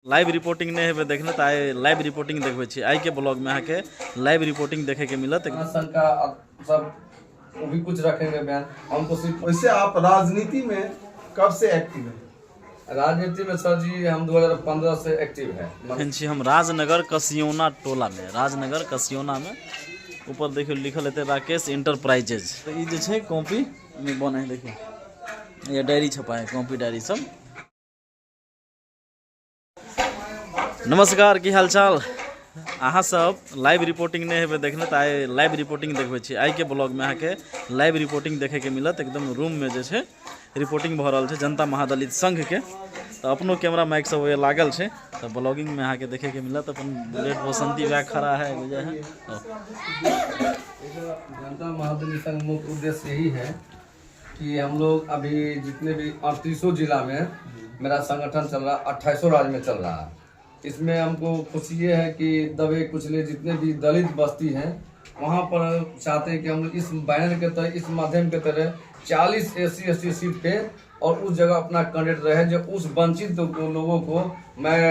Live reporting नहीं है देखने तो आए लाइव रिपोर्टिंग देखबे छी आई के ब्लॉग में आके लाइव रिपोर्टिंग देखे के मिलत का सब वो भी कुछ रखेंगे बयान हमको सिर्फ। वैसे आप राजनीति में कब से एक्टिव हैं? राजनीति में सर जी हम 2015 से एक्टिव है। हम राजनगर कसियोना टोला में, राजनगर कसियोना में ऊपर देखियो लिखल है राकेश इंटरप्राइजेज। तो ये जो है कॉपी में बने देखियो ये डायरी छपा है, कॉपी डायरी सब। नमस्कार, की हालचाल अहाँ सब लाइव रिपोर्टिंग नहीं है देखने तो आए लाइव रिपोर्टिंग देखबे छी आई के ब्लॉग में आके लाइव रिपोर्टिंग देखे के मिलत। एकदम रूम में जो है रिपोर्टिंग भ रहा है जनता महादलित संघ के। तो अपनो कैमरा माइक सब ये लागल है तो ब्लॉगिंग में आके देखे के मिलत। अपन बुलेट बसंती वह खड़ा है वजह है। जनता महादलित संघ मुख्य उद्देश्य यही है कि हम लोग अभी जितने भी 38 जिला में मेरा संगठन चल रहा, 28 राज्य में चल रहा है। इसमें हमको खुशी ये है कि दबे कुचले जितने भी दलित बस्ती हैं वहाँ पर चाहते हैं कि हम लोग इस बैनर के तरह, इस माध्यम के तरह 40 SC सीट पे और उस जगह अपना कैंडिडेट रहे जो उस वंचित लोगों को मैं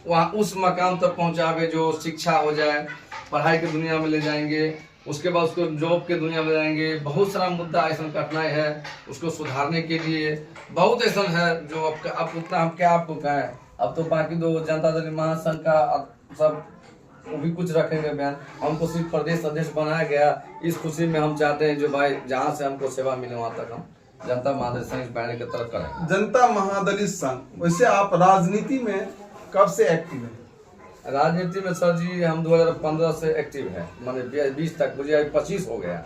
वहाँ उस मकाम तक पहुँचावे जो शिक्षा हो जाए, पढ़ाई की दुनिया में ले जाएंगे, उसके बाद उसको जॉब के दुनिया में जाएंगे। बहुत सारा मुद्दा ऐसा कठिनाई है उसको सुधारने के लिए, बहुत ऐसा है जो अब उतना हम क्या आपको कहें। अब तो बाकी दो जनता दल महासंघ का सब वो भी कुछ रखेंगे बयान। हमको सिर्फ प्रदेश अध्यक्ष बनाया गया, इस खुशी में हम चाहते हैं जो भाई जहाँ से हमको सेवा मिले वहाँ तक हम जनता महादलित संघ बैनर की तरफ करें। जनता महादलित संघ, वैसे आप राजनीति में कब से एक्टिव हैं? राजनीति में सर जी हम 2015 से एक्टिव है, माने 20 तक, मुझे 25 हो गया।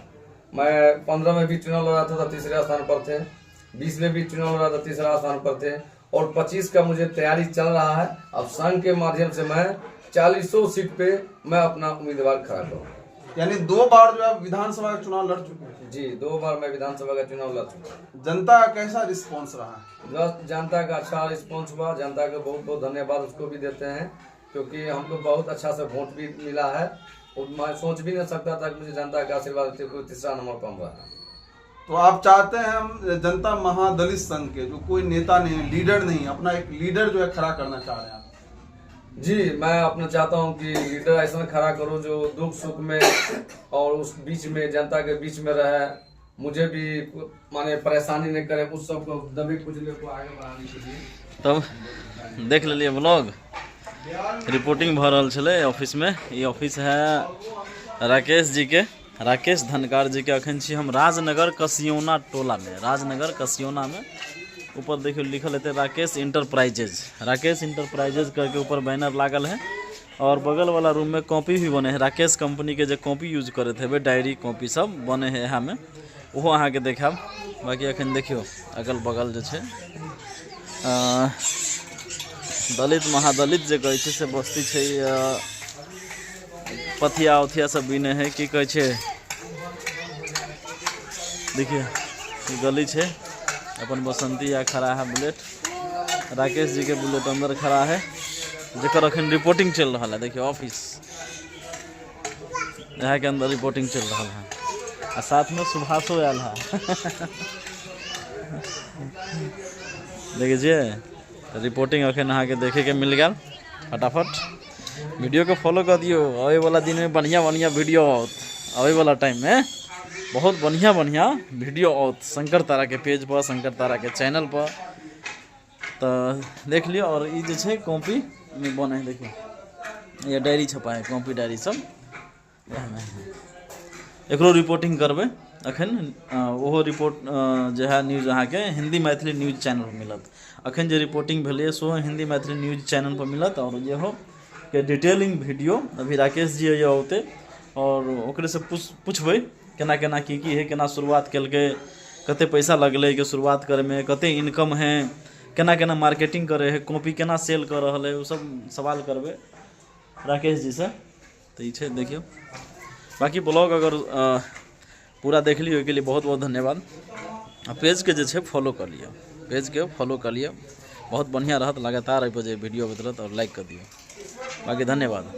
मैं 15 में भी चुनाव लड़ा था, तीसरे स्थान पर थे। 20 में भी चुनाव लड़ा था, तीसरा स्थान पर थे। और 25 का मुझे तैयारी चल रहा है। अब संघ के माध्यम से मैं 40 सीट पे मैं अपना उम्मीदवार खड़ा करूँ। यानी 2 बार जो है विधानसभा का चुनाव लड़ चुके हैं? जी, 2 बार मैं विधानसभा का चुनाव लड़ चुका हूँ। जनता का कैसा रिस्पॉन्स रहा है? जनता का अच्छा रिस्पॉन्स हुआ। जनता का बहुत बहुत धन्यवाद उसको भी देते हैं क्योंकि हमको बहुत अच्छा से वोट भी मिला है और मैं सोच भी नहीं सकता था कि मुझे जनता का आशीर्वाद कोई तीसरा नंबर पर रहा। तो आप चाहते हैं हम जनता महादलित संघ के जो कोई नेता नहीं, लीडर नहीं, अपना एक लीडर जो है खड़ा करना चाह रहे हैं आप? जी, मैं अपना चाहता हूं कि लीडर ऐसा खड़ा करो जो दुख सुख में और उस बीच में जनता के बीच में रहे, मुझे भी माने परेशानी नहीं करे, उस सब को दबे कुचले को आगे बढ़ाने के लिए। तब देख लिए ब्लॉग रिपोर्टिंग भ रहा छे ऑफिस में। ये ऑफिस है राकेश जी के, राकेश धनकार जी के। अखन छी हम राजनगर कसियोना टोला में, राजनगर कसियोना में ऊपर देखियो लिखल है राकेश इंटरप्राइजेज। राकेश इंटरप्राइजेज करके ऊपर बैनर लागल है और बगल वाला रूम में कॉपी भी बने हैं। राकेश कंपनी के जो कॉपी यूज करे थे डायरी कॉपी सब बने हैं यहाँ में, वो अहाँ के देखब। बाकी अखन देखियो अगल बगल जो है दलित महादलित जो कहे से बस्ती है, पथिया उथिया सब बिने है की कहे छे। देखिए गली है अपन बसंती या खड़ा है बुलेट, राकेश जी के बुलेट अंदर खड़ा है जकर अखन रिपोर्टिंग चल रहा है। देखिए ऑफिस यहाँ के अंदर रिपोर्टिंग चल रहा है और साथ में सुभाषो आयल है। देखिए रिपोर्टिंग अखन अहाँ के देखे के मिल गया। फटाफट वीडियो को फॉलो कर दियो, आवे वाला दिन में बढ़िया बढ़िया वीडियो आवे वाला टाइम में बहुत बढ़िया बढ़िया वीडियो आउत शंकर तारा के पेज पर, शंकर तारा के चैनल पर। तो देख लियो। और ये जो है कॉपी में बने है, देखिए ये डायरी छपा है, कॉपी डायरी सब। एकरो रिपोर्टिंग करबे अखन ओहो रिपोर्ट जो है न्यूज अहाँ के हिंदी मैथिली न्यूज चैनल पर मिलत। अखन जो रिपोर्टिंग भेलै सो हिंदी मैथिली न्यूज चैनल पर मिलत। और ये हो के डिटेलिंग वीडियो अभी राकेश जी ये होते और ओकरे से पूछबे केना केना की है, केना शुरुआत कलके, कते पैसा लगले के शुरुआत करे में, कते इनकम है, केना केना मार्केटिंग करे है, कॉपी केना सेल कर रहा है, वो सब सवाल करबे राकेश जी से। तो ये देखियो। बाकी ब्लॉग अगर पूरा देख लियो के लिए बहुत बहुत धन्यवाद। पेज के जो फॉलो कर लियो, पेज के फॉलो कर लियो, बहुत बढ़िया रहत। लगातार वीडियो बदलत और लाइक कर दियो। बाकी धन्यवाद।